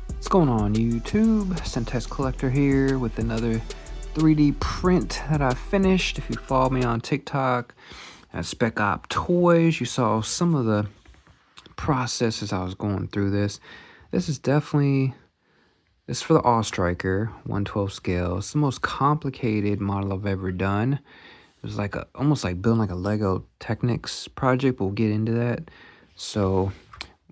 What's going on YouTube? Centex Collector here with another 3D print that I finished. If you follow me on TikTok at Spec Op Toys, you saw some of the processes I was going through this. This is definitely, this is for the All Striker 1/12 scale. It's the most complicated model I've ever done. It was like almost like building like a Lego Technics project, but we'll get into that. So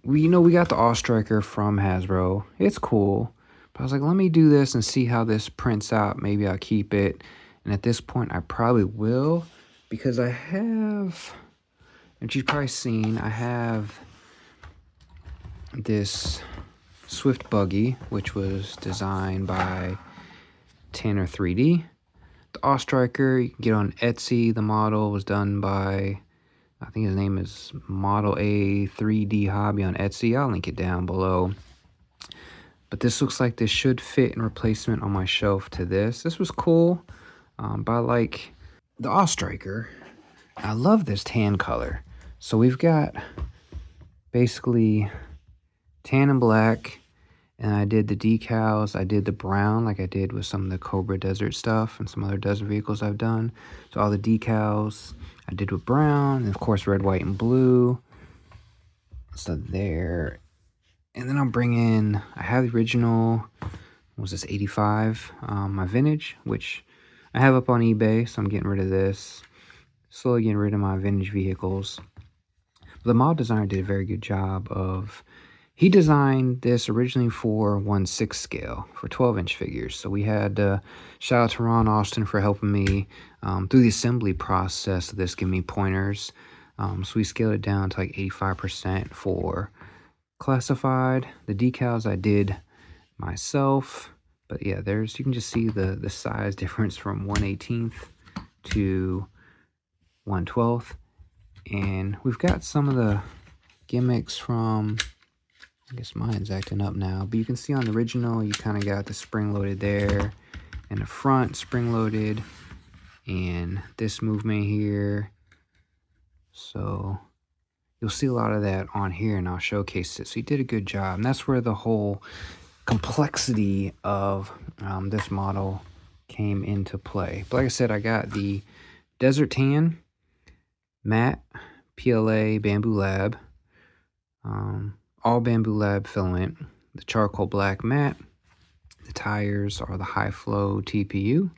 we got the All Striker from Hasbro. It's cool. But I was like, let me do this and see how this prints out. Maybe I'll keep it. And at this point, I probably will. Because I have, as you've probably seen, I have this Swift buggy, which was designed by Tanner 3D. The All Striker, you can get on Etsy. The model was done by, I think his name is Model A 3D Hobby on Etsy. I'll link it down below. But this looks like this should fit in replacement on my shelf to this. This was cool. But I like the All Striker. I love this tan color. So we've got basically tan and black. And I did the decals. I did the brown like I did with some of the Cobra Desert stuff and some other desert vehicles I've done. So all the decals I did with brown, and of course red, white, and blue. So there. And then I'll bring in, I have the original, what was this, 85, my vintage, which I have up on eBay, so I'm getting rid of this. Slowly getting rid of my vintage vehicles. But the model designer did a very good job of, he designed this originally for 1/6 scale, for 12-inch figures. So we had, shout out to Ron Austin for helping me through the assembly process of this, giving me pointers. So we scaled it down to like 85% for classified. The decals I did myself. But yeah, there's, you can just see the size difference from 1/18 to 1/12. And we've got some of the gimmicks from, I guess mine's acting up now, but you can see on the original, you kind of got the spring loaded there, and the front spring loaded, and this movement here. So you'll see a lot of that on here, and I'll showcase it. So you did a good job, and that's where the whole complexity of this model came into play. But like I said, I got the Desert Tan Matte PLA Bambu Lab. All Bambu Lab filament, the charcoal black matte. The tires are the high flow TPU,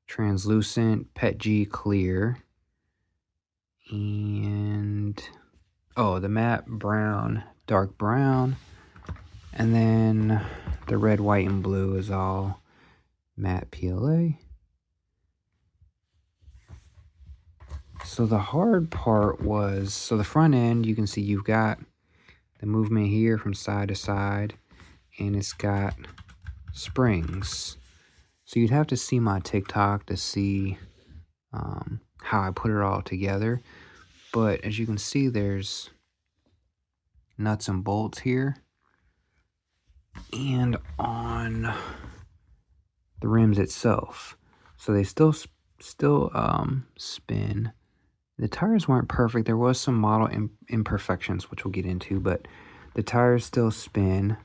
translucent PETG clear, and the matte brown, dark brown, and then the red, white, and blue is all matte PLA. So the hard part was, so the front end, you can see you've got the movement here from side to side, and it's got springs. So you'd have to see my TikTok to see how I put it all together. But as you can see, there's nuts and bolts here, and on the rims itself. So they still spin. The tires weren't perfect. There was some model imperfections, which we'll get into, but the tires still spin.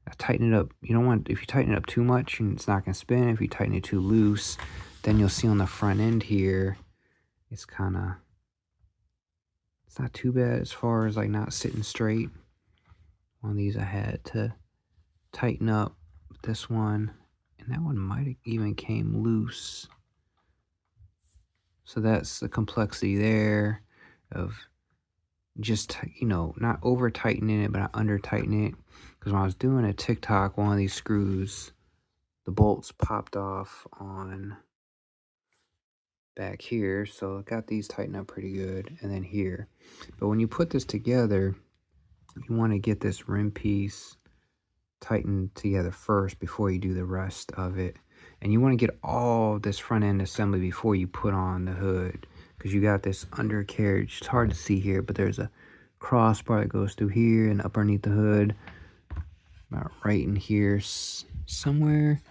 I tighten it up. You don't want, if you tighten it up too much, it's not going to spin. If you tighten it too loose, then you'll see on the front end here, it's kind of, it's not too bad as far as like not sitting straight. One of these I had to tighten up with this one, and that one might have even came loose. So that's the complexity there of just, not over tightening it, but not under tightening it. Because when I was doing a TikTok, one of these screws, the bolts popped off on back here. So I got these tightened up pretty good. And then here. But when you put this together, you want to get this rim piece tightened together first before you do the rest of it. And you want to get all this front end assembly before you put on the hood, because you got this undercarriage. It's hard to see here, but there's a crossbar that goes through here and up underneath the hood, about right in here somewhere.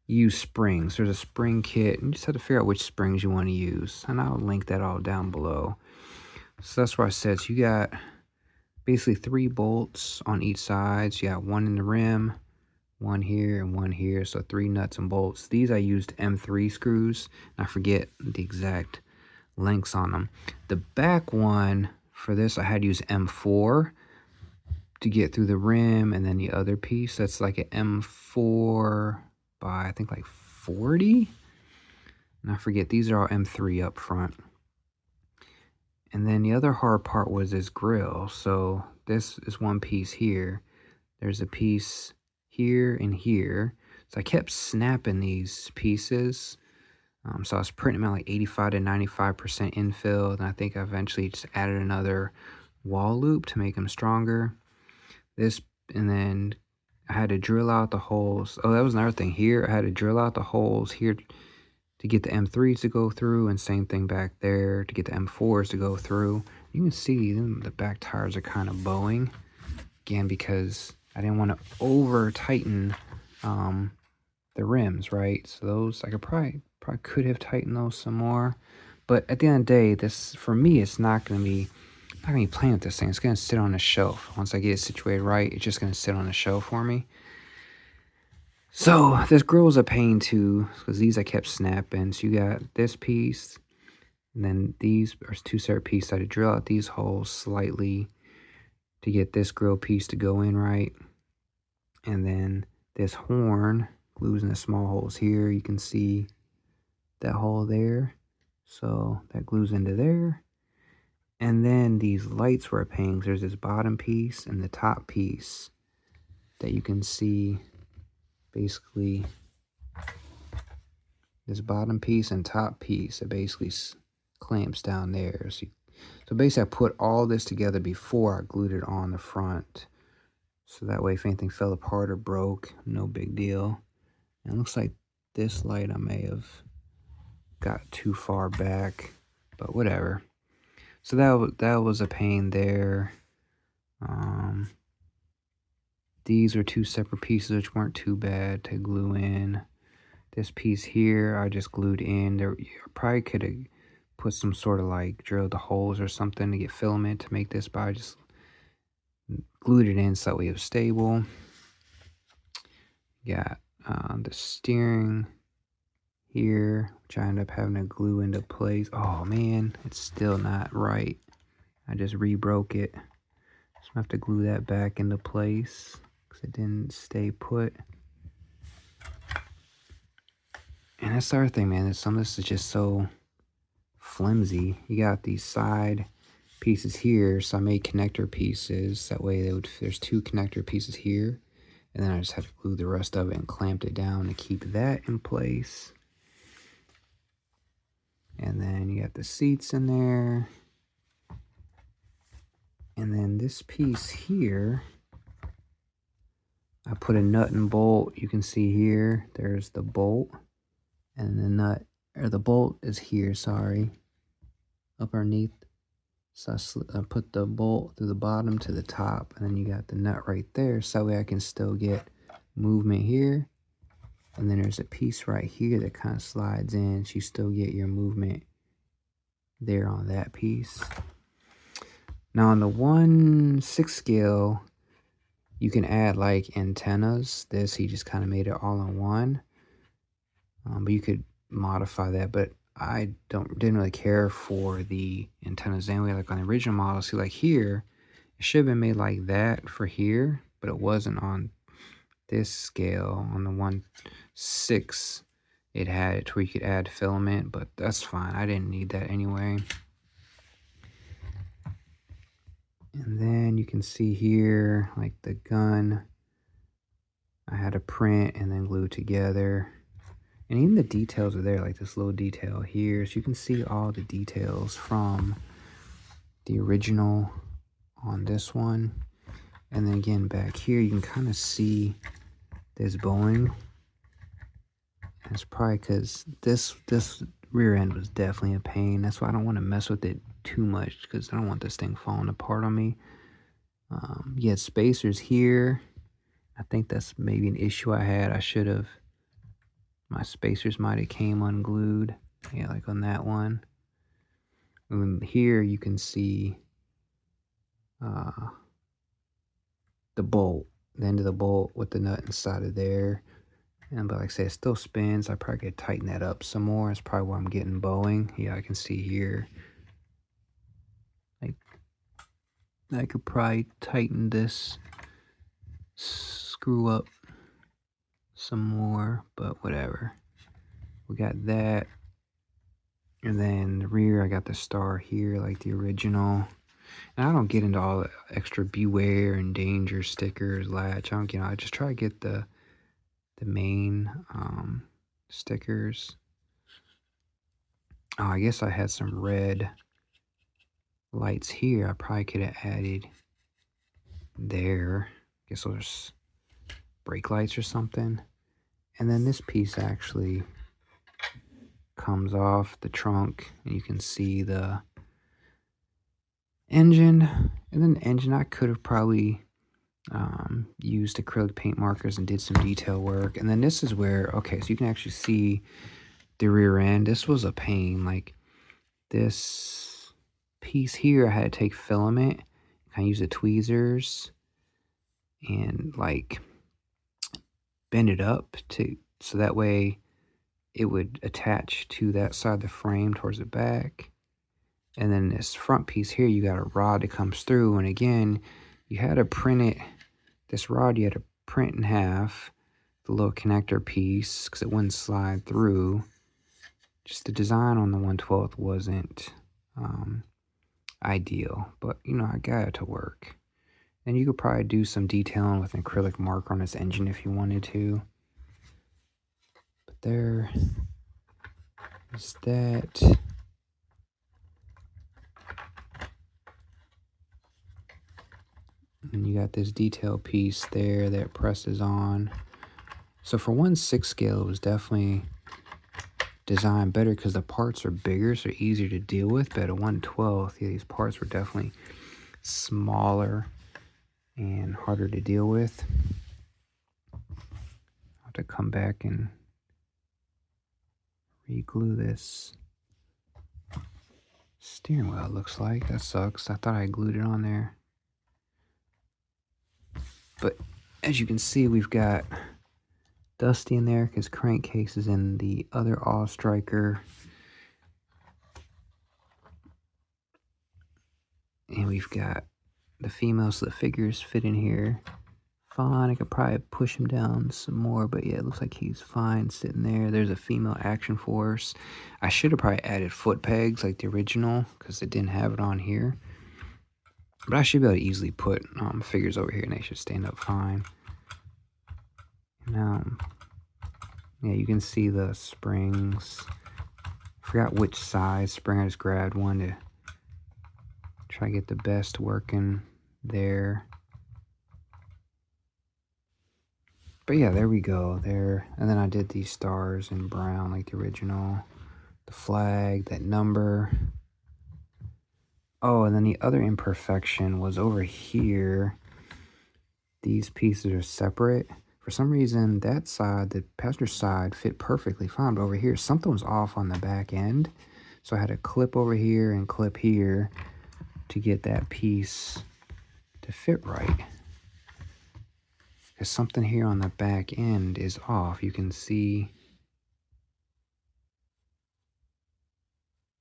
Use springs. There's a spring kit, and you just have to figure out which springs you want to use, and I'll link that all down below. So that's why I said, so you got basically 3 bolts on each side. So you got one in the rim, one here, and one here. So 3 nuts and bolts. These I used M3 screws. I forget the exact lengths on them. The back one for this, I had to use M4 to get through the rim, and then the other piece, that's like an M4 by I think like 40. And I forget, these are all M3 up front. And then the other hard part was this grill. So this is one piece here. There's a piece here and here. So I kept snapping these pieces. So I was printing them at like 85 to 95% infill. And I think I eventually just added another wall loop to make them stronger. And then I had to drill out the holes. Oh, that was another thing here. I had to drill out the holes here to get the M3s to go through, and same thing back there to get the M4s to go through. You can see the back tires are kind of bowing again because I didn't want to over tighten the rims, right? So those I could probably could have tightened those some more, but at the end of the day, this for me, it's not gonna be playing with this thing. It's gonna sit on a shelf. Once I get it situated right, it's just gonna sit on a shelf for me. So this grill was a pain too, because these I kept snapping. So you got this piece, and then these are 2 separate pieces. I had to drill out these holes slightly to get this grill piece to go in right. And then this horn glues in the small holes here. You can see that hole there. So that glues into there. And then these lights were a pain. There's this bottom piece and the top piece that you can see. Basically, this bottom piece and top piece that basically clamps down there. So basically, I put all this together before I glued it on the front. So that way, if anything fell apart or broke, no big deal. And it looks like this light I may have got too far back, but whatever. So that was a pain there. These are 2 separate pieces, which weren't too bad to glue in. This piece here, I just glued in. There, you probably could have put some sort of like drilled the holes or something to get filament to make this, but I just glued it in so that way it was stable. Got the steering here, which I ended up having to glue into place. Oh man, it's still not right. I just re-broke it. So I have to glue that back into place because it didn't stay put. And that's the other thing, man. Some of this is just so flimsy. You got these side pieces here, so I made connector pieces. That way there's 2 connector pieces here. And then I just had to glue the rest of it and clamped it down to keep that in place. And then you got the seats in there. And then this piece here, I put a nut and bolt. You can see here, there's the bolt. And the nut, or the bolt is here, sorry, up underneath. So I put the bolt through the bottom to the top, and then you got the nut right there, so that way I can still get movement here. And then there's a piece right here that kind of slides in, so you still get your movement there on that piece. Now on the 1/6 scale, you can add like antennas. This, he just kind of made it all in one. But you could modify that, but I didn't really care for the antennas anyway. Like on the original model, see like here, it should have been made like that for here, but it wasn't on this scale. On the 1/6, it had it where you could add filament, but that's fine. I didn't need that anyway. And then you can see here, like the gun, I had to print and then glue together. And even the details are there, like this little detail here. So you can see all the details from the original on this one. And then again, back here, you can kind of see this bowing. And it's probably because this rear end was definitely a pain. That's why I don't want to mess with it too much, because I don't want this thing falling apart on me. You had spacers here. I think that's maybe an issue I had. I should have, my spacers might have came unglued. Yeah, like on that one. And here you can see the bolt, the end of the bolt with the nut inside of there. And but like I said, it still spins. I probably could tighten that up some more. It's probably why I'm getting bowing. Yeah, I can see here. Like I could probably tighten this screw up some more, but whatever. We got that. And then the rear, I got the star here like the original. And I don't get into all the extra beware and danger stickers, latch. I just try to get the main stickers. Oh, I guess I had some red lights here. I probably could have added there. I guess those are brake lights or something. And then this piece actually comes off the trunk, and you can see the engine. And then the engine, I could have probably used acrylic paint markers and did some detail work. And then this is where, okay, so you can actually see the rear end. This was a pain. Like this piece here, I had to take filament, kind of use the tweezers and like bend it up so that way it would attach to that side of the frame towards the back. And then this front piece here, you got a rod that comes through. And again, you had to print it. This rod, you had to print in half, the little connector piece, because it wouldn't slide through. Just the design on the 1/12 wasn't ideal, but I got it to work. And you could probably do some detailing with an acrylic marker on this engine if you wanted to. But there is that. And you got this detail piece there that presses on. So for 1/6 scale, it was definitely designed better because the parts are bigger, so easier to deal with. But at 1/12, yeah, these parts were definitely smaller and harder to deal with. I'll have to come back and re-glue this steering wheel, it looks like. That sucks. I thought I glued it on there. But as you can see, we've got Dusty in there because crankcase is in the other awe striker. And we've got the female, so the figures fit in here fine. I could probably push him down some more, but yeah, it looks like he's fine sitting there. There's a female action force. I should have probably added foot pegs like the original because it didn't have it on here. But I should be able to easily put figures over here and they should stand up fine. Now, yeah, you can see the springs. I forgot which size spring. I just grabbed one to try to get the best working there. But yeah, there we go. There. And then I did these stars in brown like the original. The flag, that number. Oh, and then the other imperfection was over here. These pieces are separate. For some reason, that side, the passenger side, fit perfectly fine. But over here, something was off on the back end. So I had to clip over here and clip here to get that piece to fit right. Because something here on the back end is off. You can see.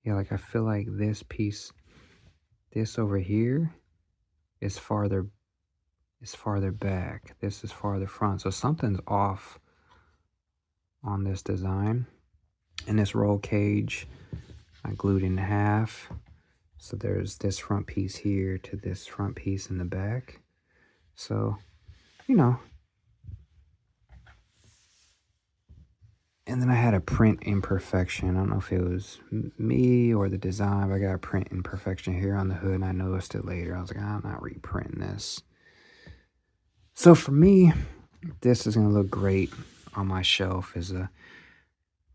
Yeah, like I feel like this piece, this over here is farther back. This is farther front. So something's off on this design. And this roll cage, I glued in half. So there's this front piece here to this front piece in the back. So, you know. And then I had a print imperfection. I don't know if it was me or the design, but I got a print imperfection here on the hood, and I noticed it later. I was like, I'm not reprinting this. So for me, this is going to look great on my shelf as a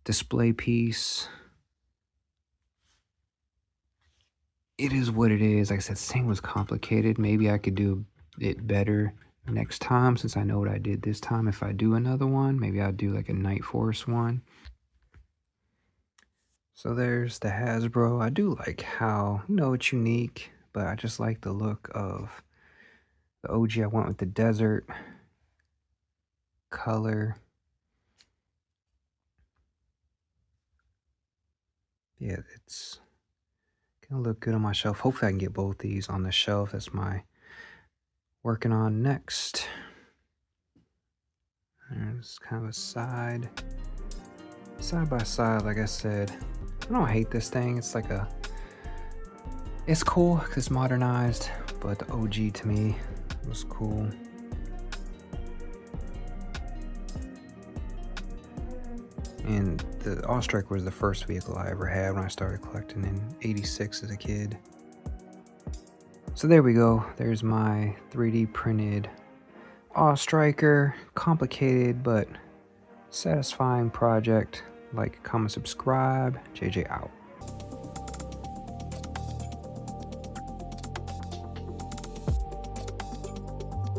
display piece. It is what it is. Like I said, this thing was complicated. Maybe I could do it better next time since I know what I did this time. If I do another one, maybe I'll do like a Night Force one. So there's the Hasbro. I do like how, it's unique, but I just like the look of the OG. I went with the desert color. Yeah, it's gonna look good on my shelf. Hopefully I can get both these on the shelf. That's my working on next. There's kind of a side by side, like I said. I don't hate this thing. It's like it's cool because it's modernized, but the OG to me was cool. And the Ostrich was the first vehicle I ever had when I started collecting in '86 as a kid. So there we go. There's my 3D printed Ostriker. Complicated but satisfying project. Like, comment, subscribe. JJ out.